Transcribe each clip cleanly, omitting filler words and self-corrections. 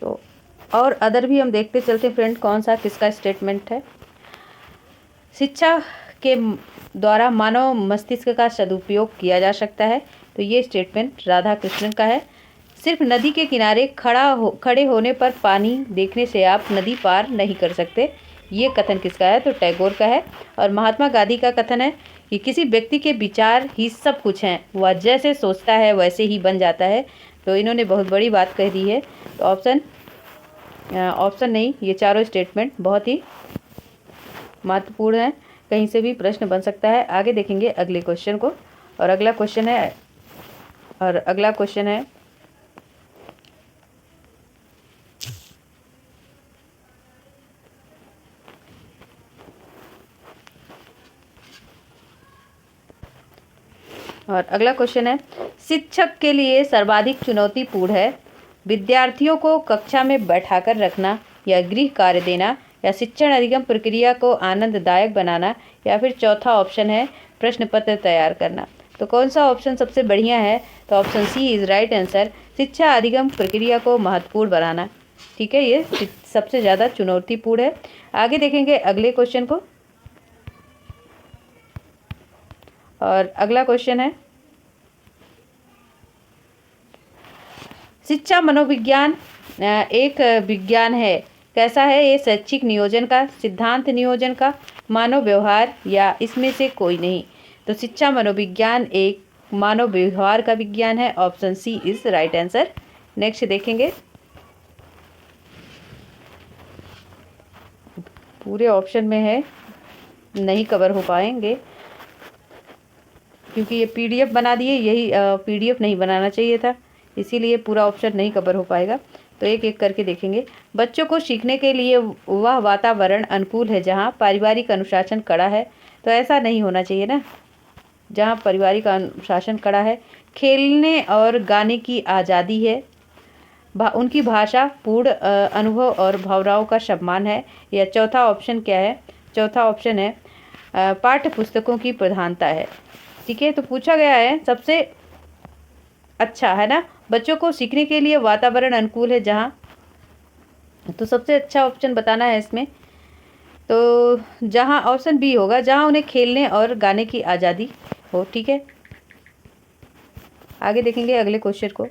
तो और अदर भी हम देखते चलते फ्रेंड कौन सा किसका स्टेटमेंट है। शिक्षा के द्वारा मानव मस्तिष्क का सदुपयोग किया जा सकता है, तो ये स्टेटमेंट राधा कृष्णन का है। सिर्फ नदी के किनारे खड़े होने पर पानी देखने से आप नदी पार नहीं कर सकते, ये कथन किसका है, तो टैगोर का है। और महात्मा गांधी का कथन है कि किसी व्यक्ति के विचार ही सब कुछ हैं, वह जैसे सोचता है वैसे ही बन जाता है। तो इन्होंने बहुत बड़ी बात कह दी है। तो ऑप्शन नहीं, ये चारों स्टेटमेंट बहुत ही महत्वपूर्ण है, कहीं से भी प्रश्न बन सकता है। आगे देखेंगे अगले क्वेश्चन को। और अगला क्वेश्चन है शिक्षक के लिए सर्वाधिक चुनौतीपूर्ण है विद्यार्थियों को कक्षा में बैठाकर रखना, या गृह कार्य देना, या शिक्षण अधिगम प्रक्रिया को आनंददायक बनाना, या फिर चौथा ऑप्शन है प्रश्न पत्र तैयार करना। तो कौन सा ऑप्शन सबसे बढ़िया है, तो option C is right answer, शिक्षा अधिगम प्रक्रिया को महत्वपूर्ण बनाना। ठीक है, ये सबसे ज़्यादा चुनौतीपूर्ण है। आगे देखेंगे अगले क्वेश्चन को। और अगला क्वेश्चन है, शिक्षा मनोविज्ञान एक विज्ञान है, कैसा है ये, शैक्षिक नियोजन का, सिद्धांत नियोजन का, मानव व्यवहार, या इसमें से कोई नहीं। तो शिक्षा मनोविज्ञान एक मानव व्यवहार का विज्ञान है, option C is right answer. Next देखेंगे, पूरे ऑप्शन में है, नहीं कवर हो पाएंगे क्योंकि ये पीडीएफ बना दिए, यही पीडीएफ नहीं बनाना चाहिए था, इसीलिए पूरा ऑप्शन नहीं कवर हो पाएगा। तो एक एक करके देखेंगे। बच्चों को सीखने के लिए वह वातावरण अनुकूल है जहाँ पारिवारिक अनुशासन कड़ा है, तो ऐसा नहीं होना चाहिए ना, जहाँ पारिवारिक अनुशासन कड़ा है। खेलने और गाने की आज़ादी है, उनकी भाषा पूर्ण अनुभव और भावनाओं का सम्मान है, या चौथा ऑप्शन क्या है, चौथा ऑप्शन है पाठ्य पुस्तकों की प्रधानता है। ठीक है, तो पूछा गया है सबसे अच्छा है ना, बच्चों को सीखने के लिए वातावरण अनुकूल है जहाँ, तो सबसे अच्छा ऑप्शन बताना है इसमें, तो जहाँ ऑप्शन बी होगा, जहाँ उन्हें खेलने और गाने की आज़ादी हो। ठीक है, आगे देखेंगे अगले क्वेश्चन को।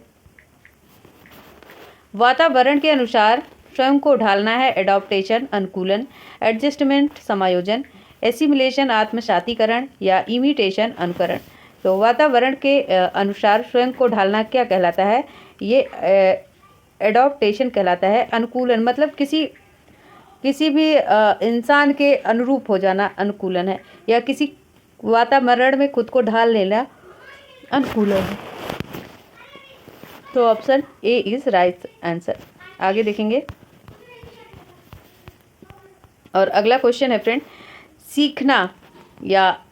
वातावरण के अनुसार स्वयं को ढालना है, एडॉप्टेशन अनुकूलन, एडजस्टमेंट समायोजन, एसिमिलेशन आत्मसातीकरण, या इमिटेशन अनुकरण। तो वातावरण के अनुसार स्वयं को ढालना क्या कहलाता है, ये एडॉप्टेशन कहलाता है। अनुकूलन मतलब किसी भी इंसान के अनुरूप हो जाना अनुकूलन है, या किसी वातावरण में खुद को ढाल लेना अनुकूलन है। तो option A is right answer. आगे देखेंगे, और अगला क्वेश्चन है फ्रेंड,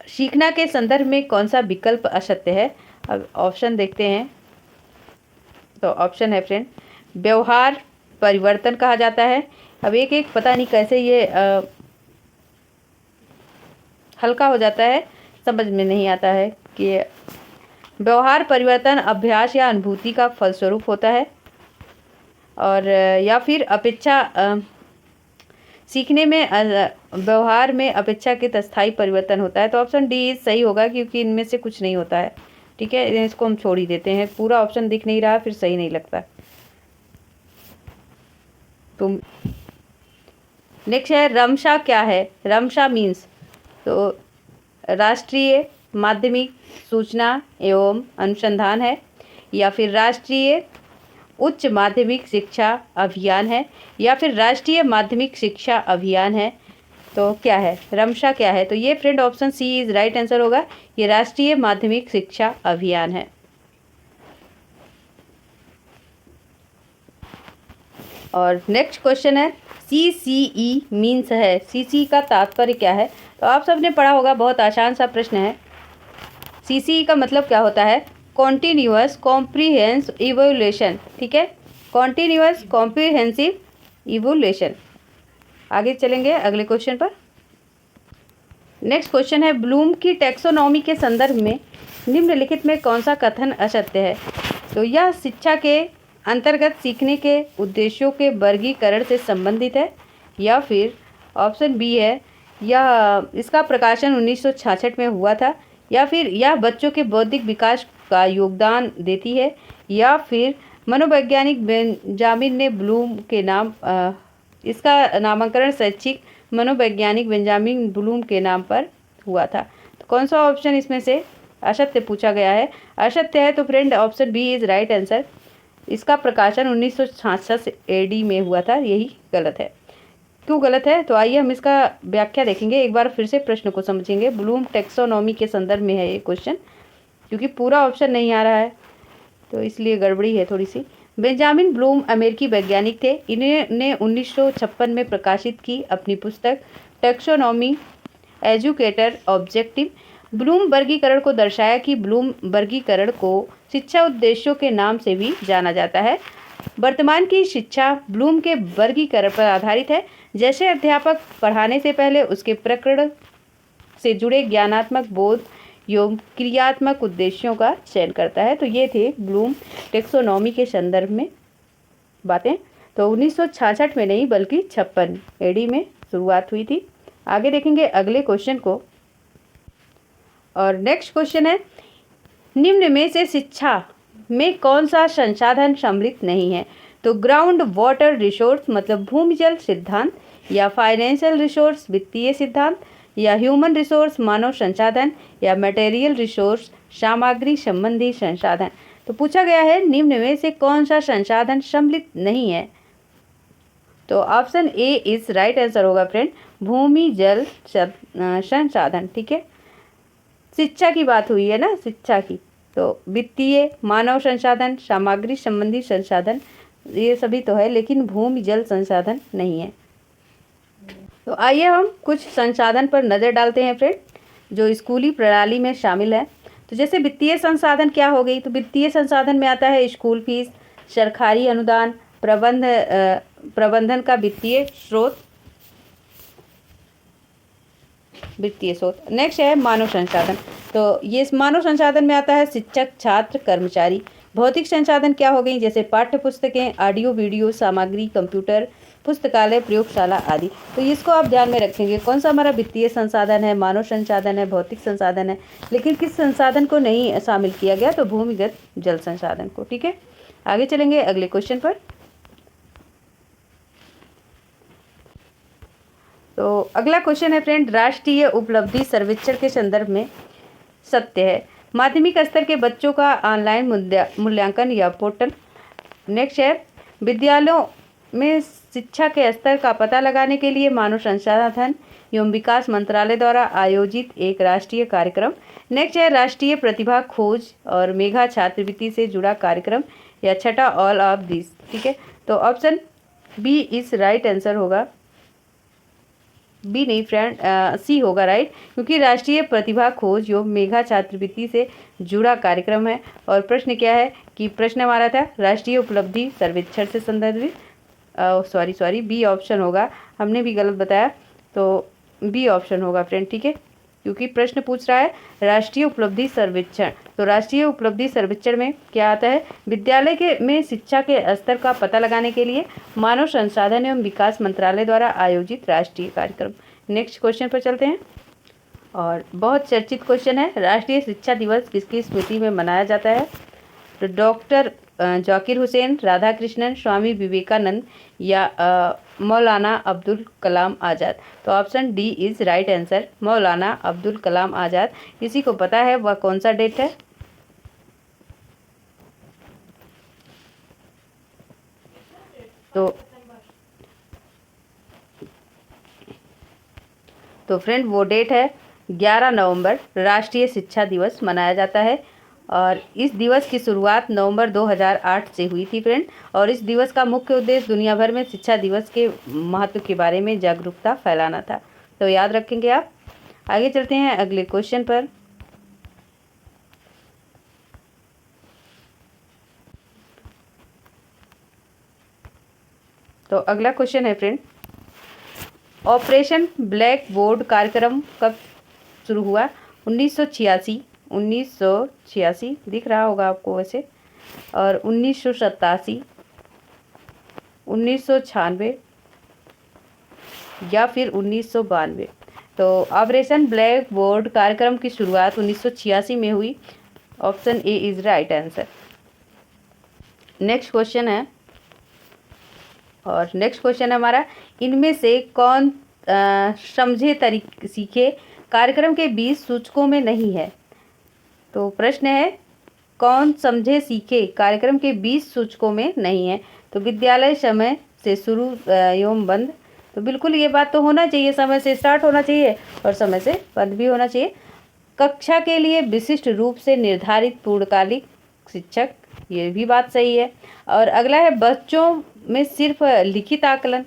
सीखना के संदर्भ में कौन सा विकल्प असत्य है। अब ऑप्शन देखते हैं। तो ऑप्शन है फ्रेंड, व्यवहार परिवर्तन कहा जाता है। अब एक एक पता नहीं कैसे ये हल्का हो जाता है, समझ में नहीं आता है कि व्यवहार परिवर्तन अभ्यास या अनुभूति का फलस्वरूप होता है, और या फिर सीखने में व्यवहार में अपेक्षाकृत अस्थायी परिवर्तन होता है। तो ऑप्शन डी सही होगा, क्योंकि इनमें से कुछ नहीं होता है। ठीक है, इसको हम छोड़ ही देते हैं, पूरा ऑप्शन दिख नहीं रहा, फिर सही नहीं लगता। तो नेक्स्ट है, रमशा क्या है, रमशा मीन्स, तो राष्ट्रीय माध्यमिक सूचना एवं अनुसंधान है, या फिर राष्ट्रीय उच्च माध्यमिक शिक्षा अभियान है, या फिर राष्ट्रीय माध्यमिक शिक्षा अभियान है। तो क्या है, रमशा क्या है, तो ये friend option C is right answer होगा, ये राष्ट्रीय माध्यमिक शिक्षा अभियान है। और नेक्स्ट क्वेश्चन है, CCE मीन्स है, CCE का तात्पर्य क्या है। तो आप सबने पढ़ा होगा, बहुत आसान सा प्रश्न है। CCE का मतलब क्या होता है, कॉन्टीन्यूअस कॉम्प्रीहेंस इवोल्यूशन। ठीक है, कॉन्टीन्यूअस कॉम्प्रीहेंसिव इवोल्यूशन। आगे चलेंगे अगले क्वेश्चन पर। नेक्स्ट क्वेश्चन है, ब्लूम की टैक्सोनॉमी के संदर्भ में निम्नलिखित में कौन सा कथन असत्य है। तो यह शिक्षा के अंतर्गत सीखने के उद्देश्यों के वर्गीकरण से संबंधित है, या फिर ऑप्शन बी है यह इसका प्रकाशन 1966 में हुआ था, या फिर यह बच्चों के बौद्धिक विकास का योगदान देती है, या फिर मनोवैज्ञानिक बेंजामिन ने ब्लूम के नाम इसका नामकरण शैक्षिक मनोवैज्ञानिक बेंजामिन ब्लूम के नाम पर हुआ था। तो कौन सा ऑप्शन इसमें से असत्य पूछा गया है? असत्य है तो friend option B is right answer. इसका प्रकाशन 1966 एडी में हुआ था, यही गलत है। क्यों गलत है? तो आइए हम इसका व्याख्या देखेंगे। एक बार फिर से प्रश्न को समझेंगे। ब्लूम टेक्सोनॉमी के संदर्भ में है ये क्वेश्चन, क्योंकि पूरा ऑप्शन नहीं आ रहा है तो इसलिए गड़बड़ी है थोड़ी सी। बेंजामिन ब्लूम अमेरिकी वैज्ञानिक थे। इन्होंने 1956 में प्रकाशित की अपनी पुस्तक टेक्सोनॉमी एजुकेटर ऑब्जेक्टिव। ब्लूम वर्गीकरण को दर्शाया कि ब्लूम वर्गीकरण को शिक्षा उद्देश्यों के नाम से भी जाना जाता है। वर्तमान की शिक्षा ब्लूम के वर्गीकरण पर आधारित है। जैसे अध्यापक पढ़ाने से पहले उसके प्रकरण से जुड़े ज्ञानात्मक बोध एवं क्रियात्मक उद्देश्यों का चयन करता है। तो ये थे ब्लूम टेक्सोनॉमी के संदर्भ में बातें। तो 1966 में नहीं बल्कि 56 एडी में शुरुआत हुई थी। आगे देखेंगे अगले क्वेश्चन को, और नेक्स्ट क्वेश्चन है, निम्न में से शिक्षा में कौन सा संसाधन सम्मिलित नहीं है? तो ग्राउंड वाटर रिसोर्स मतलब भूमि जल सिद्धांत, या फाइनेंशियल रिसोर्स वित्तीय सिद्धांत, या ह्यूमन रिसोर्स मानव संसाधन, या मटेरियल रिसोर्स सामग्री संबंधी संसाधन। तो पूछा गया है निम्न में से कौन सा संसाधन सम्मिलित नहीं है? तो option A is right answer होगा फ्रेंड, भूमि जल संसाधन। ठीक है, शिक्षा की बात हुई है ना, शिक्षा की, तो वित्तीय, मानव संसाधन, सामग्री संबंधी संसाधन ये सभी तो है, लेकिन भूमि जल संसाधन नहीं है। तो आइए हम कुछ संसाधन पर नज़र डालते हैं फ्रेंड, जो स्कूली प्रणाली में शामिल है। तो जैसे वित्तीय संसाधन क्या हो गई? तो वित्तीय संसाधन में आता है स्कूल फीस, सरकारी अनुदान, प्रबंधन का वित्तीय स्रोत। नेक्स्ट है मानव संसाधन। तो ये मानव संसाधन में आता है शिक्षक, छात्र, कर्मचारी। भौतिक संसाधन क्या हो गई? जैसे पाठ्य पुस्तकें, ऑडियो वीडियो सामग्री, कंप्यूटर, पुस्तकालय, प्रयोगशाला आदि। तो इसको आप ध्यान में रखेंगे, कौन सा हमारा वित्तीय संसाधन है, मानव संसाधन है, भौतिक संसाधन है, लेकिन किस संसाधन को नहीं शामिल किया गया? तो भूमिगत जल संसाधन को। ठीक है, आगे चलेंगे अगले क्वेश्चन पर। तो अगला क्वेश्चन है फ्रेंड, राष्ट्रीय उपलब्धि सर्वेक्षण के संदर्भ में सत्य है माध्यमिक स्तर के बच्चों का ऑनलाइन मूल्यांकन या पोर्टल। नेक्स्ट है विद्यालयों में शिक्षा के स्तर का पता लगाने के लिए मानव संसाधन एवं विकास मंत्रालय द्वारा आयोजित एक राष्ट्रीय कार्यक्रम। नेक्स्ट है राष्ट्रीय प्रतिभा खोज और मेघा छात्रवृत्ति से जुड़ा कार्यक्रम, या छठा ऑल ऑफ दिस। ठीक है, तो option B is right answer होगा, बी नहीं फ्रेंड, सी होगा राइट, क्योंकि राष्ट्रीय प्रतिभा खोज एवं मेघा छात्रवृत्ति से जुड़ा कार्यक्रम है। और प्रश्न क्या है कि प्रश्न हमारा था राष्ट्रीय उपलब्धि सर्वेक्षण से संदर्भित, सॉरी बी ऑप्शन होगा, हमने भी गलत बताया, तो बी ऑप्शन होगा फ्रेंड। ठीक है, क्योंकि प्रश्न पूछ रहा है राष्ट्रीय उपलब्धि सर्वेक्षण। तो राष्ट्रीय उपलब्धि सर्वेक्षण में क्या आता है? विद्यालय के में शिक्षा के स्तर का पता लगाने के लिए मानव संसाधन एवं विकास मंत्रालय द्वारा आयोजित राष्ट्रीय कार्यक्रम। नेक्स्ट क्वेश्चन पर चलते हैं, और बहुत चर्चित क्वेश्चन है, राष्ट्रीय शिक्षा दिवस किसकी स्मृति में मनाया जाता है? तो डॉक्टर जाकिर हुसैन, राधा कृष्णन, स्वामी विवेकानंद, या मौलाना अब्दुल कलाम आज़ाद। तो option D is right answer, मौलाना अब्दुल कलाम आज़ाद। किसी को पता है वह कौन सा डेट है? तो फ्रेंड वो डेट है 11 नवंबर, राष्ट्रीय शिक्षा दिवस मनाया जाता है। और इस दिवस की शुरुआत नवंबर 2008 से हुई थी फ्रेंड, और इस दिवस का मुख्य उद्देश्य दुनिया भर में शिक्षा दिवस के महत्व के बारे में जागरूकता फैलाना था। तो याद रखेंगे आप। आगे चलते हैं अगले क्वेश्चन पर। तो अगला क्वेश्चन है फ्रेंड, ऑपरेशन ब्लैक बोर्ड कार्यक्रम कब शुरू हुआ? 1986 दिख रहा होगा आपको वैसे, और 1987, 1996 या फिर 1992। तो ऑपरेशन ब्लैक बोर्ड कार्यक्रम की शुरुआत 1986 में हुई। Option A is right answer. Next question है, और नेक्स्ट क्वेश्चन है हमारा, इनमें से कौन समझे तरीके सीखे कार्यक्रम के 20 सूचकों में नहीं है। तो प्रश्न है, कौन समझे सीखे कार्यक्रम के 20 सूचकों में नहीं है। तो विद्यालय समय से शुरू एवं बंद, तो बिल्कुल ये बात तो होना चाहिए, समय से स्टार्ट होना चाहिए और समय से बंद भी होना चाहिए। कक्षा के लिए विशिष्ट रूप से निर्धारित पूर्णकालिक शिक्षक, ये भी बात सही है। और अगला है, बच्चों में सिर्फ लिखित आकलन,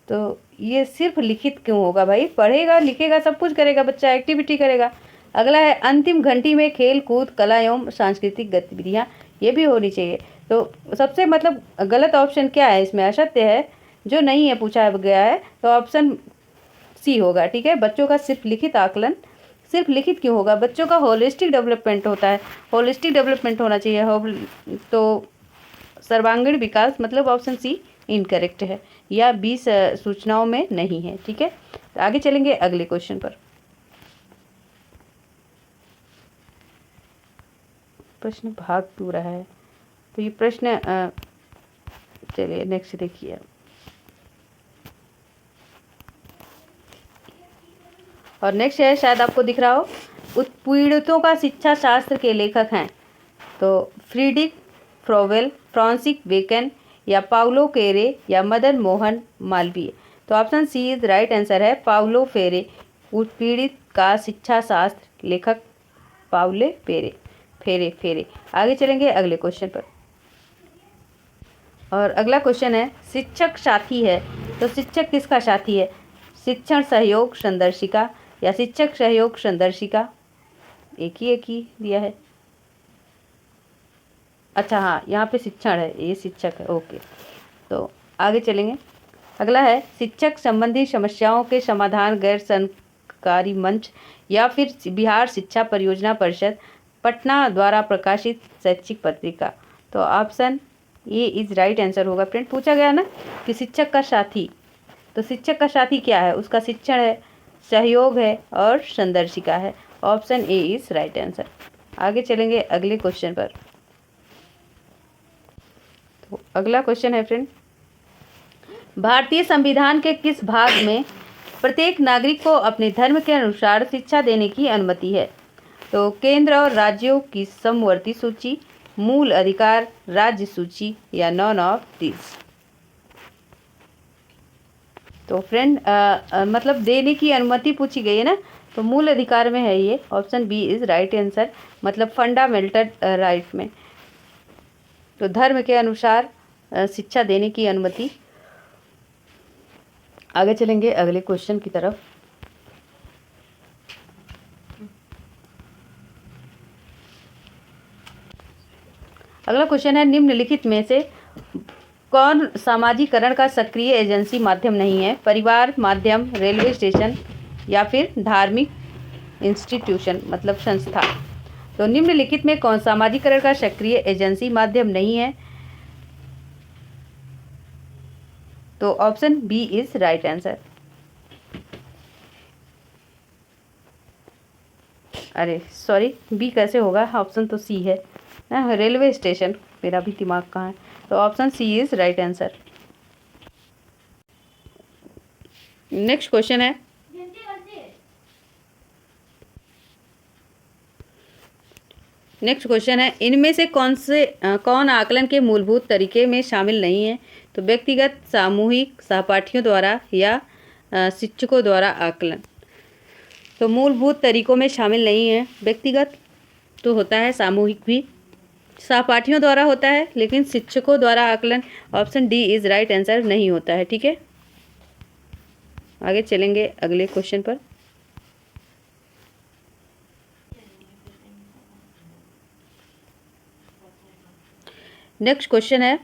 तो ये सिर्फ लिखित क्यों होगा भाई, पढ़ेगा लिखेगा सब कुछ करेगा बच्चा, एक्टिविटी करेगा। अगला है, अंतिम घंटी में खेल कूद कला एवं सांस्कृतिक गतिविधियाँ, ये भी होनी चाहिए। तो सबसे मतलब गलत ऑप्शन क्या है इसमें, असत्य है, जो नहीं है पूछा गया है, तो ऑप्शन सी होगा। ठीक है, बच्चों का सिर्फ लिखित आकलन, सिर्फ लिखित क्यों होगा, बच्चों का होलिस्टिक डेवलपमेंट होता है, होलिस्टिक डेवलपमेंट होना चाहिए। तो सर्वांगीण विकास, मतलब ऑप्शन सी इनकरेक्ट है, या 20 सूचनाओं में नहीं है। ठीक है, तो आगे चलेंगे अगले क्वेश्चन पर। प्रश्न भाग 2 रहा है, तो ये प्रश्न चलिए नेक्स्ट देखिए। और नेक्स्ट है, शायद आपको दिख रहा हो, उत्पीड़ितों का शिक्षा शास्त्र के लेखक हैं। तो फ्रीडरिक फ्रोवेल, फ्रांसिस बेकन, या पाउलो फेरे, या मदन मोहन मालवीय। तो option C is right answer है, पाउलो फेरे। उत्पीड़ित का शिक्षा शास्त्र लेखक पाउले फेरे। फेरे। आगे चलेंगे अगले क्वेश्चन पर। और अगला क्वेश्चन है, शिक्षक साथी है, तो शिक्षक किसका साथी है, शिक्षण सहयोग संदर्शिका या शिक्षक सहयोग संदर्शिका, एक ही दिया है। अच्छा हाँ, यहाँ पे शिक्षण है, ये शिक्षक है, ओके। तो आगे चलेंगे, अगला है, शिक्षक संबंधी समस्याओं के समाधान गैर सरकारी मंच या फिर बिहार शिक्षा परियोजना परिषद पटना द्वारा प्रकाशित शैक्षिक पत्रिका। तो ऑप्शन ये इज राइट आंसर होगा। फ्रेंड पूछा गया ना कि शिक्षक का साथी, तो शिक्षक का साथी क्या है, उसका शिक्षण है, सहयोग है और संदर्शिका है। Option A is right answer. आगे चलेंगे अगले क्वेश्चन पर। तो अगला क्वेश्चन है फ्रेंड, भारतीय संविधान के किस भाग में प्रत्येक नागरिक को अपने धर्म के अनुसार शिक्षा देने की अनुमति है। तो केंद्र और राज्यों की समवर्ती सूची, मूल अधिकार, राज्य सूची, या नॉन ऑफ दिस। तो फ्रेंड मतलब देने की अनुमति पूछी गई है ना, तो मूल अधिकार में है ये, option B is right answer, मतलब फंडामेंटल राइट में। तो धर्म के अनुसार शिक्षा देने की अनुमति। आगे चलेंगे अगले क्वेश्चन की तरफ। अगला क्वेश्चन है, निम्नलिखित में से कौन सामाजिकरण का सक्रिय एजेंसी माध्यम नहीं है, परिवार माध्यम, रेलवे स्टेशन, या फिर धार्मिक इंस्टीट्यूशन, मतलब संस्था। तो निम्नलिखित में कौन सामाजिकरण का सक्रिय एजेंसी माध्यम नहीं है। तो option B is right answer. अरे सॉरी, बी कैसे होगा, ऑप्शन तो सी है ना, रेलवे स्टेशन, मेरा भी दिमाग कहाँ है। तो option C is right answer. Next question है, इनमें से कौन आकलन के मूलभूत तरीके में शामिल नहीं है। तो व्यक्तिगत, सामूहिक, सहपाठियों द्वारा, या शिक्षकों द्वारा आकलन। तो मूलभूत तरीकों में शामिल नहीं है, व्यक्तिगत तो होता है, सामूहिक भी, सहपाठियों द्वारा होता है, लेकिन शिक्षकों द्वारा आकलन, option D is right answer नहीं होता है। ठीक है, आगे चलेंगे अगले क्वेश्चन पर। नेक्स्ट क्वेश्चन है,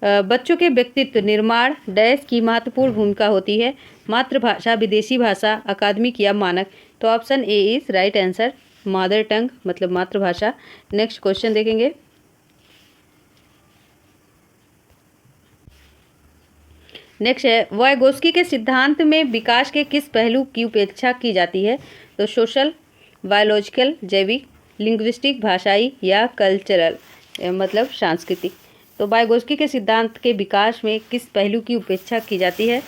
बच्चों के व्यक्तित्व निर्माण डैश की महत्वपूर्ण भूमिका होती है, मातृभाषा, विदेशी भाषा, अकादमिक या मानक। तो option A is right answer, mother tongue, मतलब मातृभाषा। नेक्स्ट क्वेश्चन देखेंगे, नेक्स्ट है, वाइगोत्स्की के सिद्धांत में विकास के किस पहलू की उपेक्षा की जाती है? तो सोशल, बायोलॉजिकल, जैविक, लिंग्विस्टिक, भाषाई या कल्चरल, मतलब सांस्कृतिक। तो वाइगोत्स्की के सिद्धांत के विकास में किस पहलू की उपेक्षा की जाती है?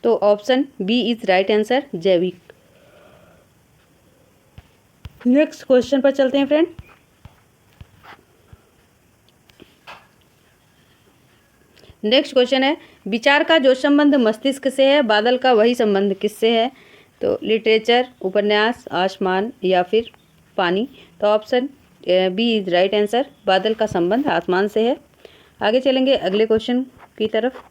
तो option B is right answer, जैविक। नेक्स्ट क्वेश्चन पर चलते हैं फ्रेंड। नेक्स्ट क्वेश्चन है, विचार का जो संबंध मस्तिष्क से है, बादल का वही संबंध किससे है? तो लिटरेचर, उपन्यास, आसमान या फिर पानी। तो option B is right answer, बादल का संबंध आसमान से है। आगे चलेंगे अगले क्वेश्चन की तरफ।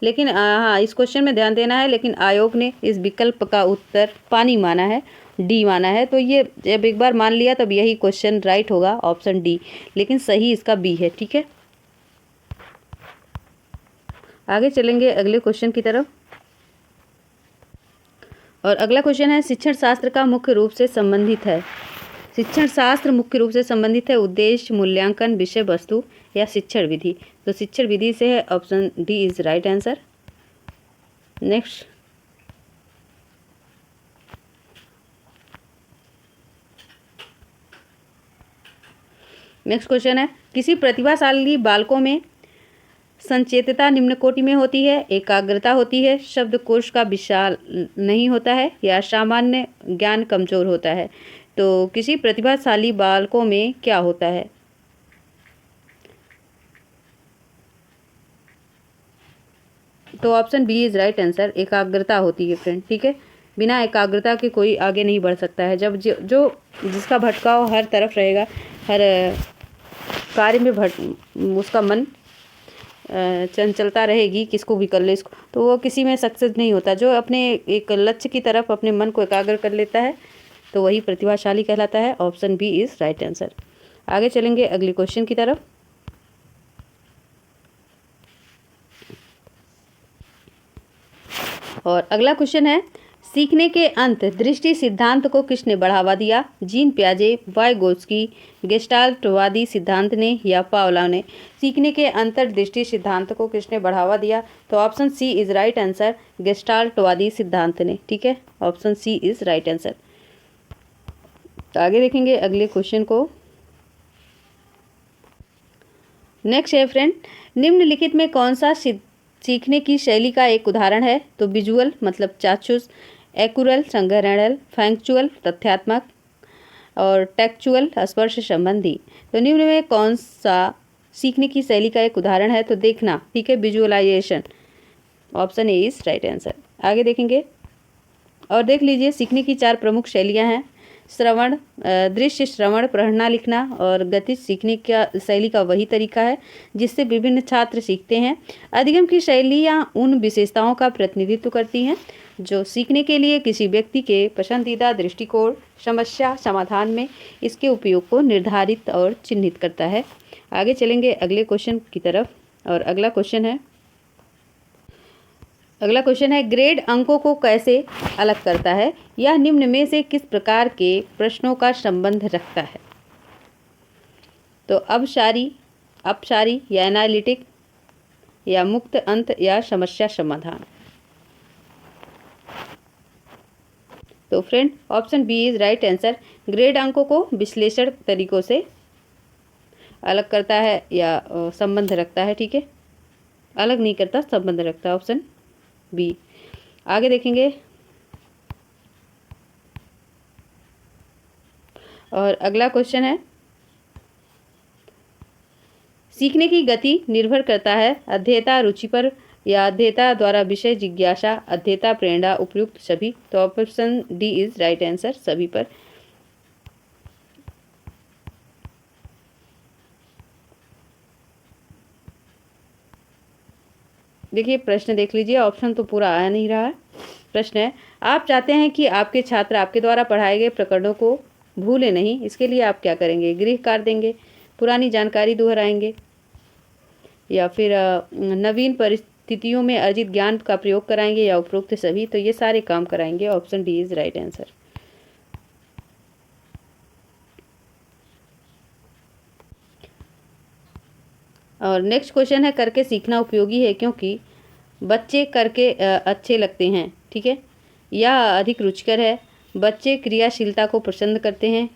लेकिन हाँ, इस क्वेश्चन में ध्यान देना है, लेकिन आयोग ने इस विकल्प का उत्तर पानी माना है, डी माना है। तो ये जब एक बार मान लिया तब यही क्वेश्चन राइट होगा, ऑप्शन डी, लेकिन सही इसका बी है। ठीक है, आगे चलेंगे अगले क्वेश्चन की तरफ। और अगला क्वेश्चन है, शिक्षण शास्त्र का मुख्य रूप से संबंधित है। शिक्षण शास्त्र मुख्य रूप से संबंधित है उद्देश्य, मूल्यांकन, विषय वस्तु या शिक्षण विधि। तो शिक्षण विधि से है, option D is right answer. Next question है, किसी प्रतिभाशाली बालकों में संचेतता निम्न कोटि में होती है, एकाग्रता होती है, शब्दकोश का विशाल नहीं होता है या सामान्य ज्ञान कमजोर होता है। तो किसी प्रतिभाशाली बालकों में क्या होता है? तो option B is right answer, एकाग्रता होती है फ्रेंड। ठीक है, बिना एकाग्रता के कोई आगे नहीं बढ़ सकता है। जब जो जिसका भटकाव हर तरफ रहेगा, हर कार्य में उसका मन चंचलता रहेगी, किसको भी कर ले इसको, तो वो किसी में सक्सेस नहीं होता। जो अपने एक लक्ष्य की तरफ अपने मन को एकाग्र कर लेता है तो वही प्रतिभाशाली कहलाता है। Option B is right answer. आगे चलेंगे अगले क्वेश्चन की तरफ। और अगला क्वेश्चन है, सीखने के अंत दृष्टि सिद्धांत को किसने बढ़ावा दिया? जीन पियाजे, वाइगोत्स्की, गेस्टाल्टवादी सिद्धांत ने या पावलोव ने? सीखने के अंतर्दृष्टि सिद्धांत को किसने बढ़ावा दिया? तो option C is right answer, गेस्टाल्टवादी सिद्धांत ने। ठीक है, option C is right answer. तो आगे देखेंगे अगले क्वेश्चन को। नेक्स्ट है फ्रेंड, निम्नलिखित में कौन सा सीखने की शैली का एक उदाहरण है? तो विजुअल मतलब चाक्षुष, एक्युरल संग्रहणल, फैक्चुअल तथ्यात्मक और टेक्चुअल स्पर्श संबंधी। तो निम्न में कौन सा सीखने की शैली का एक उदाहरण है? तो देखना, ठीक है, visualisation. Option A is right answer. आगे देखेंगे और देख लीजिए, सीखने की 4 प्रमुख शैलियां हैं। श्रवण, दृश्य श्रवण, पढ़ना लिखना और गति सीखने का शैली का वही तरीका है जिससे विभिन्न छात्र सीखते हैं। अधिगम की शैलियाँ उन विशेषताओं का प्रतिनिधित्व करती हैं जो सीखने के लिए किसी व्यक्ति के पसंदीदा दृष्टिकोण, समस्या समाधान में इसके उपयोग को निर्धारित और चिन्हित करता है। आगे चलेंगे अगले क्वेश्चन की तरफ। और अगला क्वेश्चन है, ग्रेड अंकों को कैसे अलग करता है? यह निम्न में से किस प्रकार के प्रश्नों का संबंध रखता है? तो अपसारी या एनालिटिक या मुक्त अंत या समस्या समाधान। तो friend option B is right answer, grade अंकों को विश्लेषण तरीकों से अलग करता है या संबंध रखता है। ठीक है, अलग नहीं करता, संबंध रखता है, ऑप्शन बी। आगे देखेंगे और अगला क्वेश्चन है, सीखने की गति निर्भर करता है अध्येता रुचि पर या अध्येता द्वारा विषय जिज्ञासा, अध्येता प्रेरणा, उपयुक्त सभी। तो option D is right answer, सभी पर। देखिए प्रश्न देख लीजिए, ऑप्शन तो पूरा आ नहीं रहा है। प्रश्न है, आप चाहते हैं कि आपके छात्र आपके द्वारा पढ़ाए गए प्रकरणों को भूले नहीं, इसके लिए आप क्या करेंगे? गृह कार्य देंगे, पुरानी जानकारी दोहराएंगे या फिर नवीन परिस्थितियों में अर्जित ज्ञान का प्रयोग कराएंगे या उपरोक्त सभी। तो ये सारे काम कराएंगे। Option D is right answer. और नेक्स्ट क्वेश्चन है, करके सीखना उपयोगी है क्योंकि बच्चे करके अच्छे लगते हैं, ठीक है, या अधिक रुचिकर है, बच्चे क्रियाशीलता को पसंद करते हैं,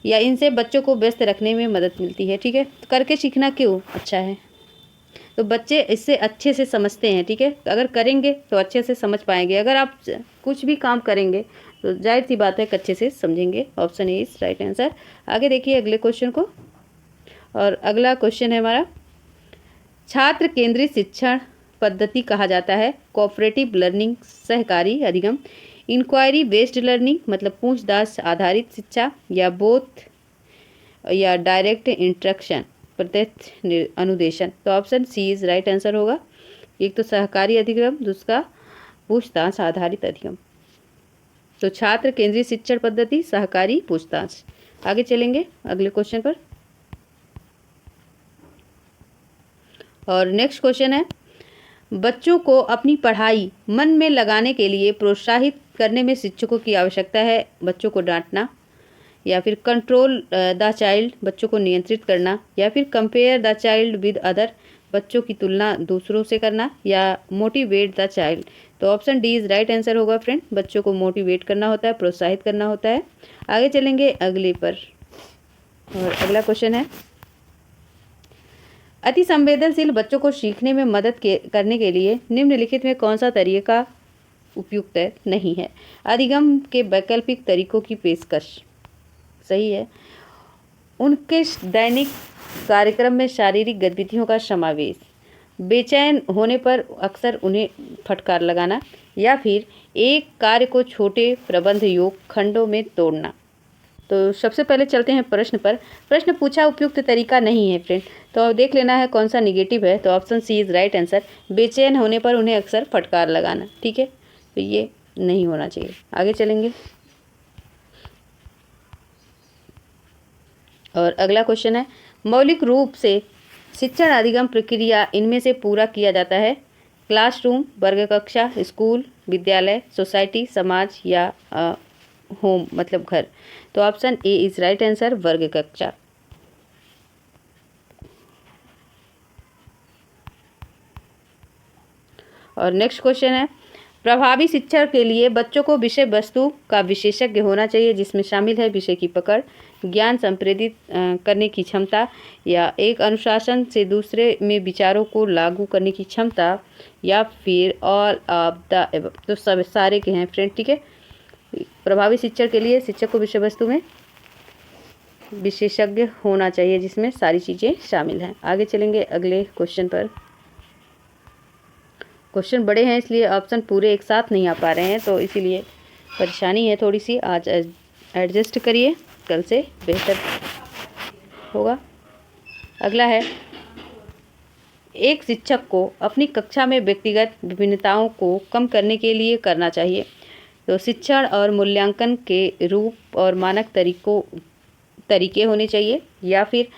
या इनसे बच्चों को व्यस्त रखने में मदद मिलती है, ठीक है। तो करके सीखना क्यों अच्छा है, तो बच्चे इससे अच्छे से समझते हैं, ठीक है। अगर करेंगे तो अच्छे से समझ पाएंगे, अगर आप कुछ भी काम करेंगे तो जाहिर सी बात है कि अच्छे से समझेंगे। Option A is right answer. आगे देखिए अगले क्वेश्चन को, और अगला क्वेश्चन है हमारा, छात्र केंद्रित शिक्षण पद्धति कहा जाता है कोऑपरेटिव लर्निंग, सहकारी अधिगम, इंक्वायरी बेस्ड लर्निंग मतलब पूछताछ आधारित शिक्षा, या बोथ, या डायरेक्ट इंस्ट्रक्शन प्रत्यक्ष अनुदेशन। तो option C is right answer होगा। एक तो सहकारी अधिगम, दूसरा पूछताछ आधारित अधिगम। तो छात्र केंद्रीय शिक्षण पद्धति, सहकारी, पूछताछ। आगे चलेंगे अगले क्वेश्चन पर, और नेक्स्ट क्वेश्चन है, बच्चों को अपनी पढ़ाई मन में लगाने के लिए प्रोत्साहित करने में शिक्षकों की आवश्यकता है। बच्चों को डांटना, या फिर कंट्रोल द चाइल्ड बच्चों को नियंत्रित करना, या फिर compare the child with other बच्चों की तुलना दूसरों से करना, या मोटिवेट द चाइल्ड। तो option D is right answer होगा फ्रेंड। बच्चों को मोटिवेट करना होता है, प्रोत्साहित करना होता है। आगे चलेंगे अगले पर, और अगला क्वेश्चन है, अति संवेदनशील बच्चों को सीखने में मदद करने के लिए निम्नलिखित में कौन सा तरीका उपयुक्त नहीं है। अधिगम के वैकल्पिक तरीकों की पेशकश, सही है। उनके दैनिक कार्यक्रम में शारीरिक गतिविधियों का समावेश, बेचैन होने पर अक्सर उन्हें फटकार लगाना, या फिर एक कार्य को छोटे प्रबंध योग खंडों में तोड़ना। तो सबसे पहले चलते हैं प्रश्न पर। प्रश्न पूछा उपयुक्त तरीका नहीं है फ्रेंड, तो देख लेना है कौन सा निगेटिव है। तो option C is right answer. बेचैन होने पर उन्हें अक्सर फटकार लगाना, ठीक है, तो ये नहीं होना चाहिए। आगे चलेंगे, और अगला क्वेश्चन है, मौलिक रूप से शिक्षण अधिगम प्रक्रिया इनमें से पूरा किया जाता है क्लासरूम, वर्ग कक्षा, स्कूल, विद्यालय, सोसाइटी, समाज, या होम मतलब घर। तो option A is right answer, वर्ग कक्षा। और नेक्स्ट क्वेश्चन है, प्रभावी शिक्षण के लिए बच्चों को विषय वस्तु का विशेषज्ञ होना चाहिए, जिसमें शामिल है विषय की पकड़, ज्ञान संप्रेषित करने की क्षमता, या एक अनुशासन से दूसरे में विचारों को लागू करने की क्षमता, या फिर ऑल ऑफ द एबव। तो सब सारे के हैं फ्रेंड, ठीक है। प्रभावी शिक्षण के लिए शिक्षक को विषय वस्तु में विशेषज्ञ होना चाहिए, जिसमें सारी चीज़ें शामिल हैं। आगे चलेंगे अगले क्वेश्चन पर। क्वेश्चन बड़े हैं इसलिए ऑप्शन पूरे एक साथ नहीं आ पा रहे हैं, तो इसीलिए परेशानी है थोड़ी सी। आज एडजस्ट करिए, कल से बेहतर होगा। अगला है, एक शिक्षक को अपनी कक्षा में व्यक्तिगत विभिन्नताओं को कम करने के लिए करना चाहिए। तो शिक्षण और मूल्यांकन के रूप और मानक तरीके होने चाहिए, या फिर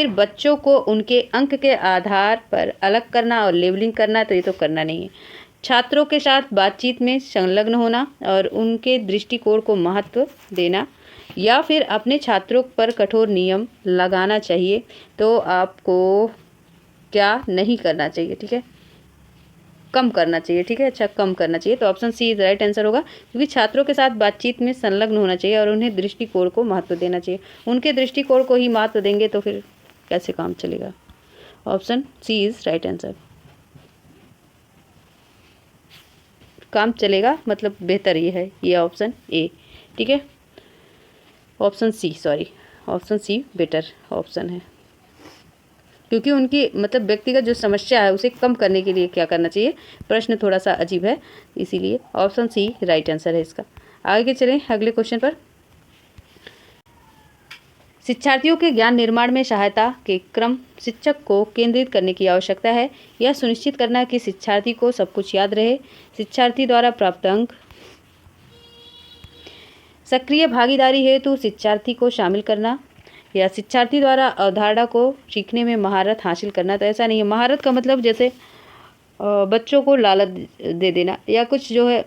बच्चों को उनके अंक के आधार पर अलग करना और लेबलिंग करना। तो ये तो करना नहीं है। छात्रों के साथ बातचीत में संलग्न होना और उनके दृष्टिकोण को महत्व देना, या फिर अपने छात्रों पर कठोर नियम लगाना चाहिए। तो आपको क्या नहीं करना चाहिए, ठीक है, कम करना चाहिए, ठीक है, अच्छा कम करना चाहिए। तो option C is right answer होगा, क्योंकि छात्रों के साथ बातचीत में संलग्न होना चाहिए और उन्हें दृष्टिकोण को महत्व देना चाहिए। उनके दृष्टिकोण को ही महत्व देंगे तो फिर कैसे काम चलेगा। Option C is right answer. काम चलेगा मतलब बेहतर ये है, ये ऑप्शन ए, ठीक है। ऑप्शन सी बेटर ऑप्शन है, क्योंकि उनकी मतलब व्यक्तिगत जो समस्या है उसे कम करने के लिए क्या करना चाहिए। प्रश्न थोड़ा सा अजीब है, इसीलिए ऑप्शन सी राइट आंसर है इसका। आगे चलें अगले क्वेश्चन पर। शिक्षार्थियों के ज्ञान निर्माण में सहायता के क्रम शिक्षक को केंद्रित करने की आवश्यकता है। यह सुनिश्चित करना कि शिक्षार्थी को सब कुछ याद रहे। शिक्षार्थी द्वारा प्राप्त अंक, सक्रिय भागीदारी हेतु शिक्षार्थी को शामिल करना, या शिक्षार्थी द्वारा अवधारणा को सीखने में महारत हासिल करना। तो ऐसा नहीं है, महारत का मतलब जैसे बच्चों को लालच दे देना, या कुछ जो है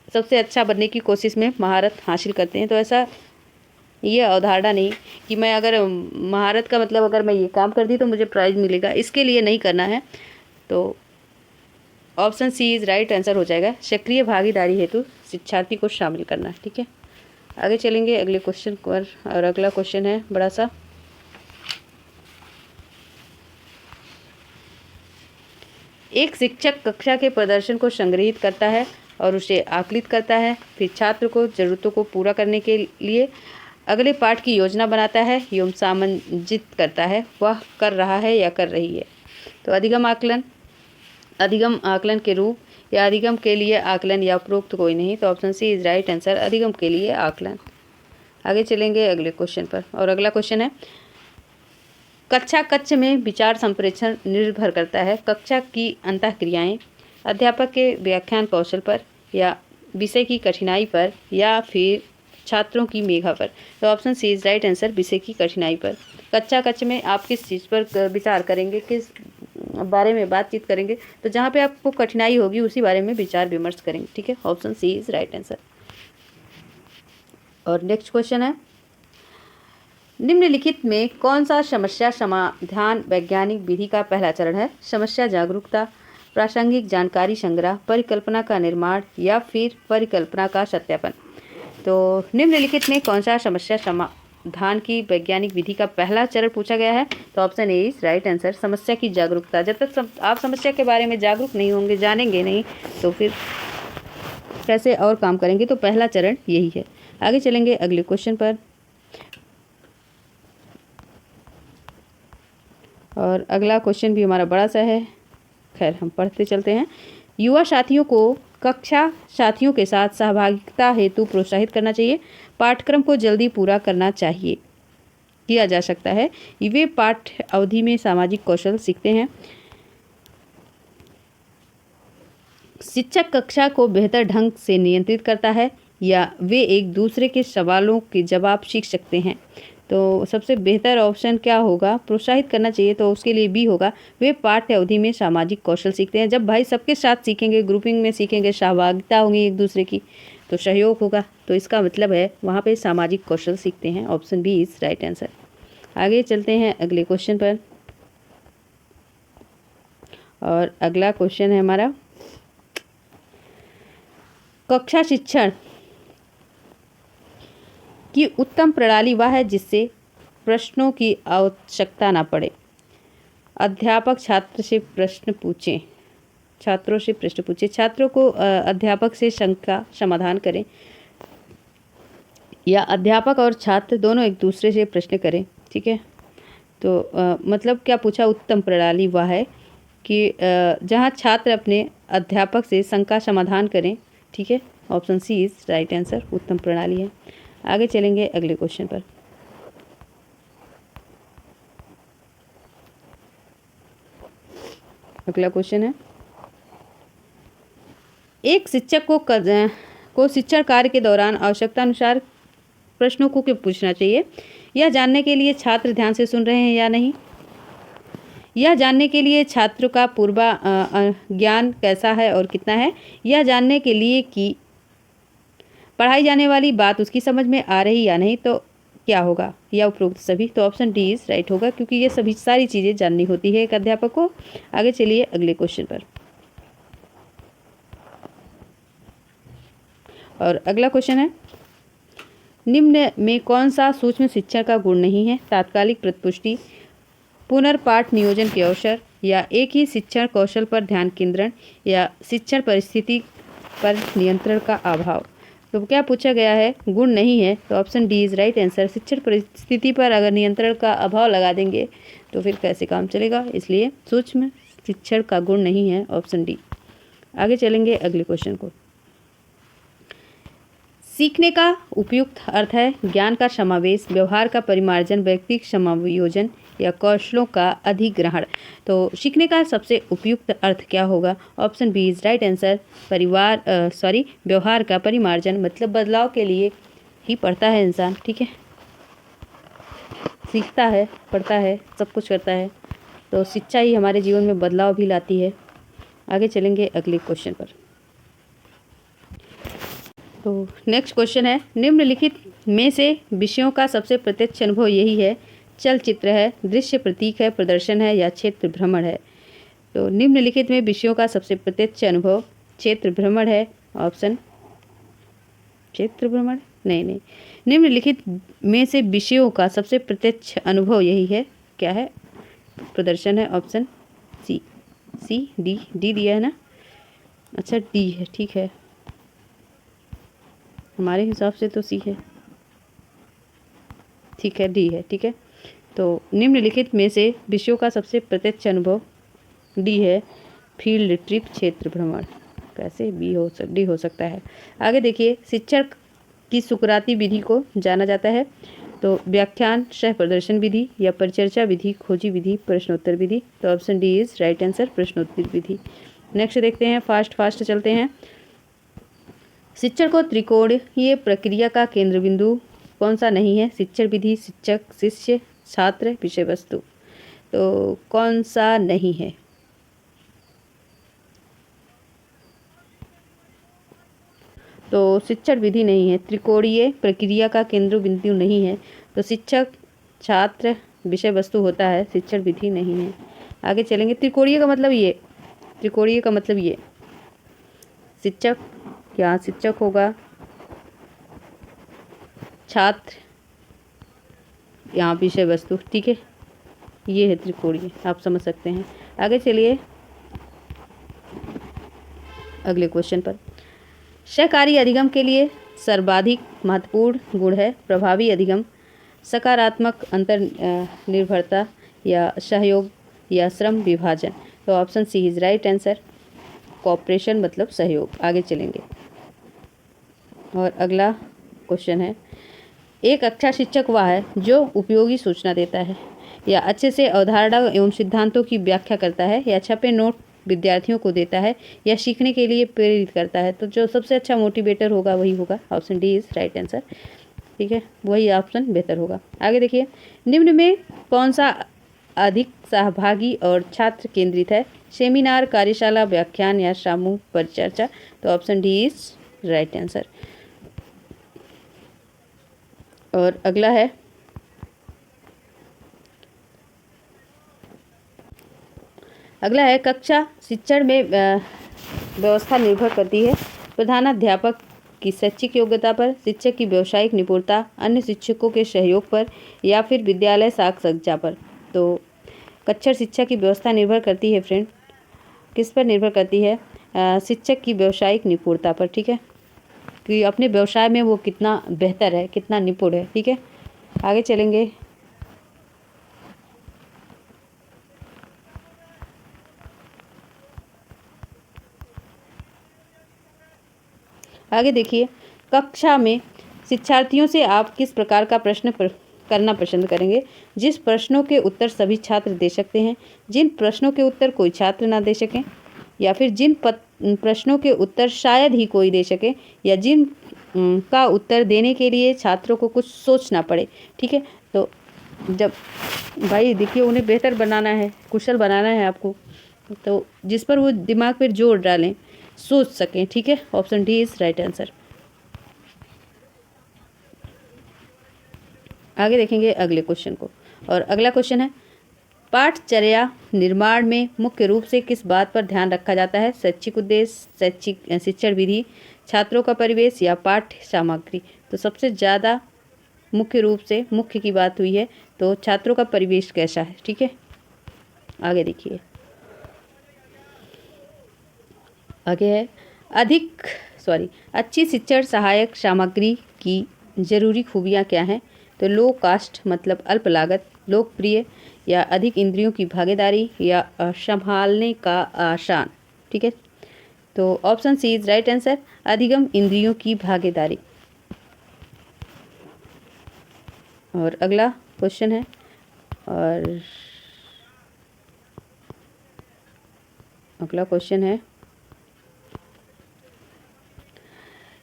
सबसे अच्छा बनने की कोशिश में महारत हासिल करते हैं। तो ऐसा ये अवधारणा नहीं कि मैं अगर महारत का मतलब अगर मैं ये काम कर दी तो मुझे प्राइज़ मिलेगा, इसके लिए नहीं करना है। तो option C is right answer हो जाएगा, सक्रिय भागीदारी हेतु शिक्षार्थी को शामिल करना। ठीक है, आगे चलेंगे अगले क्वेश्चन पर। और अगला क्वेश्चन है बड़ा सा, एक शिक्षक कक्षा के प्रदर्शन को संग्रहित करता है और उसे आकलित करता है, फिर छात्र को ज़रूरतों को पूरा करने के लिए अगले पाठ की योजना बनाता है एवं सामंजित करता है, वह कर रहा है या कर रही है। तो अधिगम आकलन के रूप या अधिगम के लिए आकलन या उपरोक्त कोई नहीं। तो option C is right answer, अधिगम के लिए आकलन। आगे चलेंगे अगले क्वेश्चन पर। और अगला क्वेश्चन है, कक्षा कक्ष में विचार संप्रेषण निर्भर करता है कक्षा की अंतःक्रियाएं, अध्यापक के व्याख्यान कौशल पर या विषय की कठिनाई पर या फिर छात्रों की मेधा पर। तो option C is right answer, विषय की कठिनाई पर। कक्षा कक्ष में आप किस चीज़ पर विचार करेंगे, किस बारे में बातचीत करेंगे, तो जहाँ पे आपको कठिनाई होगी उसी बारे में विचार विमर्श करेंगे। ठीक है, option C is right answer. और नेक्स्ट क्वेश्चन है, निम्नलिखित में कौन सा समस्या समाधान वैज्ञानिक विधि का पहला चरण है? समस्या जागरूकता, प्रासंगिक जानकारी संग्रह, परिकल्पना का निर्माण या फिर परिकल्पना का सत्यापन। तो निम्नलिखित में कौन सा समस्या समाधान की वैज्ञानिक विधि का पहला चरण पूछा गया है? तो option A is right answer, समस्या की जागरूकता। जब तक आप समस्या के बारे में जागरूक नहीं होंगे, जानेंगे नहीं, तो फिर कैसे और काम करेंगे? तो पहला चरण यही है। आगे चलेंगे अगले क्वेश्चन पर। और अगला क्वेश्चन भी हमारा बड़ा सा है, खैर हम पढ़ते चलते हैं। युवा साथियों को कक्षा साथियों के साथ सहभागिता हेतु प्रोत्साहित करना चाहिए, पाठ्यक्रम को जल्दी पूरा करना चाहिए, किया जा सकता है। वे पाठ्य अवधि में सामाजिक कौशल सीखते हैं। शिक्षक कक्षा को बेहतर ढंग से नियंत्रित करता है या वे एक दूसरे के सवालों के जवाब सीख सकते हैं। तो सबसे बेहतर ऑप्शन क्या होगा? प्रोत्साहित करना चाहिए, तो उसके लिए बी होगा, वे पाठ्य अवधि में सामाजिक कौशल सीखते हैं। जब भाई सबके साथ सीखेंगे, ग्रुपिंग में सीखेंगे, सहभागिता होगी एक दूसरे की, तो सहयोग होगा। तो इसका मतलब है वहाँ पे सामाजिक कौशल सीखते हैं। Option B is right answer. आगे चलते हैं अगले क्वेश्चन पर। और अगला क्वेश्चन है हमारा, कक्षा शिक्षण की उत्तम प्रणाली वह है जिससे प्रश्नों की आवश्यकता ना पड़े। अध्यापक छात्रों से प्रश्न पूछें, छात्रों को अध्यापक से शंका समाधान करें, या अध्यापक और छात्र दोनों एक दूसरे से प्रश्न करें। ठीक है, तो मतलब क्या पूछा? उत्तम प्रणाली वह है कि जहाँ छात्र अपने अध्यापक से शंका समाधान करें। ठीक है, option C is right answer, उत्तम प्रणाली है। आगे चलेंगे अगले क्वेश्चन पर। अगला क्वेश्चन है, एक शिक्षक को शिक्षण कार्य के दौरान आवश्यकता अनुसार प्रश्नों को क्यों पूछना चाहिए? यह जानने के लिए छात्र ध्यान से सुन रहे हैं या नहीं, यह जानने के लिए छात्र का पूर्व ज्ञान कैसा है और कितना है, यह जानने के लिए कि पढ़ाई जाने वाली बात उसकी समझ में आ रही या नहीं, तो क्या होगा? या उपरोक्त सभी। तो ऑप्शन डी इज राइट होगा, क्योंकि ये सभी सारी चीज़ें जाननी होती है एक अध्यापक को। आगे चलिए अगले क्वेश्चन पर। और अगला क्वेश्चन है, निम्न में कौन सा सूक्ष्म शिक्षण का गुण नहीं है? तात्कालिक प्रतिपुष्टि, पुनर्पाठ नियोजन के अवसर, या एक ही शिक्षण कौशल पर ध्यान केंद्रण, या शिक्षण परिस्थिति पर नियंत्रण का अभाव। तो क्या पूछा गया है? गुण नहीं है, तो option D is right answer. शिक्षण परिस्थिति पर अगर नियंत्रण का अभाव लगा देंगे तो फिर कैसे काम चलेगा? इसलिए सूक्ष्म शिक्षण का गुण नहीं है, ऑप्शन डी। आगे चलेंगे अगले क्वेश्चन को। सीखने का उपयुक्त अर्थ है ज्ञान का समावेश, व्यवहार का परिमार्जन, व्यक्तिगत समायोजन या कौशलों का अधिग्रहण। तो सीखने का सबसे उपयुक्त अर्थ क्या होगा? Option B is right answer, व्यवहार का परिमार्जन। मतलब बदलाव के लिए ही पढ़ता है इंसान। ठीक है, सीखता है, पढ़ता है, सब कुछ करता है, तो शिक्षा ही हमारे जीवन में बदलाव भी लाती है। आगे चलेंगे अगले क्वेश्चन पर। तो नेक्स्ट क्वेश्चन है, निम्नलिखित में से विषयों का सबसे प्रत्यक्ष अनुभव यही है? चलचित्र है, दृश्य प्रतीक है, प्रदर्शन है या क्षेत्र भ्रमण है? तो निम्नलिखित में विषयों का सबसे प्रत्यक्ष अनुभव क्षेत्र भ्रमण है। ऑप्शन क्षेत्र भ्रमण नहीं, निम्नलिखित में से विषयों का सबसे प्रत्यक्ष अनुभव यही है, क्या है? प्रदर्शन है। ऑप्शन सी डी दिया है ना? अच्छा डी है, ठीक है, हमारे हिसाब से तो सी है, ठीक है, डी है, ठीक है। तो निम्नलिखित में से विषयों का सबसे प्रत्यक्ष अनुभव डी है, फील्ड ट्रिप, क्षेत्र भ्रमण। कैसे डी हो सकता है? आगे देखिए, शिक्षण की सुकराती विधि को जाना जाता है तो व्याख्यान, सह प्रदर्शन विधि या परिचर्चा विधि, खोजी विधि, प्रश्नोत्तर विधि। तो option D is right answer, प्रश्नोत्तर विधि। नेक्स्ट देखते हैं, फास्ट चलते हैं। शिक्षण को त्रिकोणीय प्रक्रिया का केंद्र बिंदु कौन सा नहीं है? शिक्षण विधि, शिक्षक, शिष्य, छात्र, विषय वस्तु। तो कौन सा नहीं है? तो शिक्षण विधि नहीं है, त्रिकोणीय प्रक्रिया का केंद्र बिंदु नहीं है, तो शिक्षक, छात्र, विषय वस्तु होता है, शिक्षण विधि नहीं है। आगे चलेंगे, त्रिकोणीय का मतलब ये शिक्षक, यहाँ शिक्षक होगा, छात्र, यहाँ विषय वस्तु, ठीक है, ये है त्रिकोणीय, आप समझ सकते हैं। आगे चलिए अगले क्वेश्चन पर। सहकारी अधिगम के लिए सर्वाधिक महत्वपूर्ण गुण है प्रभावी अधिगम, सकारात्मक अंतर निर्भरता या सहयोग या श्रम विभाजन। तो option C is right answer, cooperation मतलब सहयोग। आगे चलेंगे और अगला क्वेश्चन है, एक अच्छा शिक्षक वह है जो उपयोगी सूचना देता है या अच्छे से अवधारणा एवं सिद्धांतों की व्याख्या करता है या छपे नोट विद्यार्थियों को देता है या सीखने के लिए प्रेरित करता है। तो जो सबसे अच्छा मोटिवेटर होगा वही होगा, option D is right answer, ठीक है, वही ऑप्शन बेहतर होगा। आगे देखिए, निम्न में कौन सा अधिक सहभागी और छात्र केंद्रित है? सेमिनार, कार्यशाला, व्याख्यान या समूह परिचर्चा। तो option D is right answer. और अगला है, कक्षा शिक्षण में व्यवस्था निर्भर करती है प्रधानाध्यापक की शैक्षिक योग्यता पर, शिक्षक की व्यावसायिक निपुणता, अन्य शिक्षकों के सहयोग पर या फिर विद्यालय साख सज्जा पर। तो कक्षा शिक्षा की व्यवस्था निर्भर करती है फ्रेंड, किस पर निर्भर करती है? शिक्षक की व्यावसायिक निपुणता पर, ठीक है, कि अपने व्यवसाय में वो कितना बेहतर है, कितना निपुण है, ठीक है। आगे चलेंगे, आगे देखिए, कक्षा में शिक्षार्थियों से आप किस प्रकार का प्रश्न करना पसंद करेंगे? जिस प्रश्नों के उत्तर सभी छात्र दे सकते हैं, जिन प्रश्नों के उत्तर कोई छात्र ना दे सकें, या फिर जिन प्रश्नों के उत्तर शायद ही कोई दे सके, या जिन का उत्तर देने के लिए छात्रों को कुछ सोचना पड़े, ठीक है। तो जब भाई देखिए, उन्हें बेहतर बनाना है, कुशल बनाना है आपको, तो जिस पर वो दिमाग पर जोर डालें, सोच सकें, ठीक है। Option D is right answer. आगे देखेंगे अगले क्वेश्चन को, और अगला क्वेश्चन है, पाठचर्या निर्माण में मुख्य रूप से किस बात पर ध्यान रखा जाता है? शैक्षिक उद्देश्य, शैक्षिक शिक्षण विधि, छात्रों का परिवेश या पाठ्य सामग्री। तो सबसे ज़्यादा मुख्य रूप से मुख्य की बात हुई है, तो छात्रों का परिवेश कैसा है, ठीक है। आगे देखिए, आगे है, अच्छी शिक्षण सहायक सामग्री की जरूरी खूबियाँ क्या हैं? तो लो कास्ट मतलब अल्प लागत, लोकप्रिय या अधिक इंद्रियों की भागीदारी या संभालने का आसान, ठीक है। तो option C is right answer, अधिगम इंद्रियों की भागीदारी। और अगला क्वेश्चन है, और अगला क्वेश्चन है,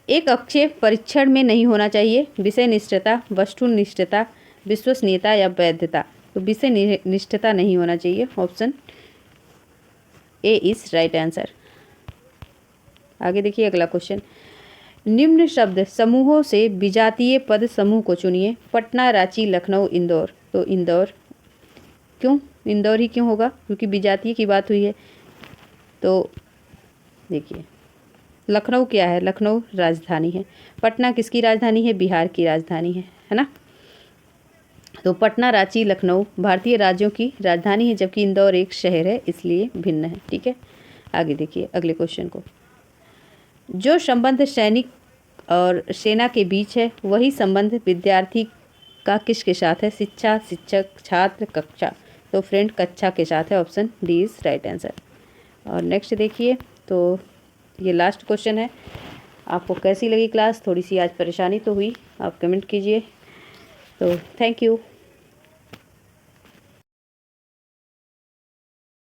एक अक्षय परीक्षण में नहीं होना चाहिए? विषय निष्ठता, वस्तुनिष्ठता, विश्वसनीयता या वैधता। तो विषय निष्ठता नहीं होना चाहिए, option A is right answer. आगे देखिए अगला क्वेश्चन, निम्न शब्द समूहों से विजातीय पद समूह को चुनिए। पटना, रांची, लखनऊ, इंदौर। तो इंदौर, क्यों इंदौर ही क्यों होगा? क्योंकि विजातीय की बात हुई है। तो देखिए लखनऊ क्या है? लखनऊ राजधानी है। पटना किसकी राजधानी है? बिहार की राजधानी है ना। तो पटना, रांची, लखनऊ भारतीय राज्यों की राजधानी है, जबकि इंदौर एक शहर है, इसलिए भिन्न है। ठीक है, आगे देखिए अगले क्वेश्चन को। जो संबंध सैनिक और सेना के बीच है, वही संबंध विद्यार्थी का किसके साथ है? शिक्षा, शिक्षक, छात्र, कक्षा। तो फ्रेंड कक्षा के साथ है। Option D is right answer. और नेक्स्ट देखिए, तो ये लास्ट क्वेश्चन है। आपको कैसी लगी क्लास? थोड़ी सी आज परेशानी तो हुई, आप कमेंट कीजिए। तो थैंक यू।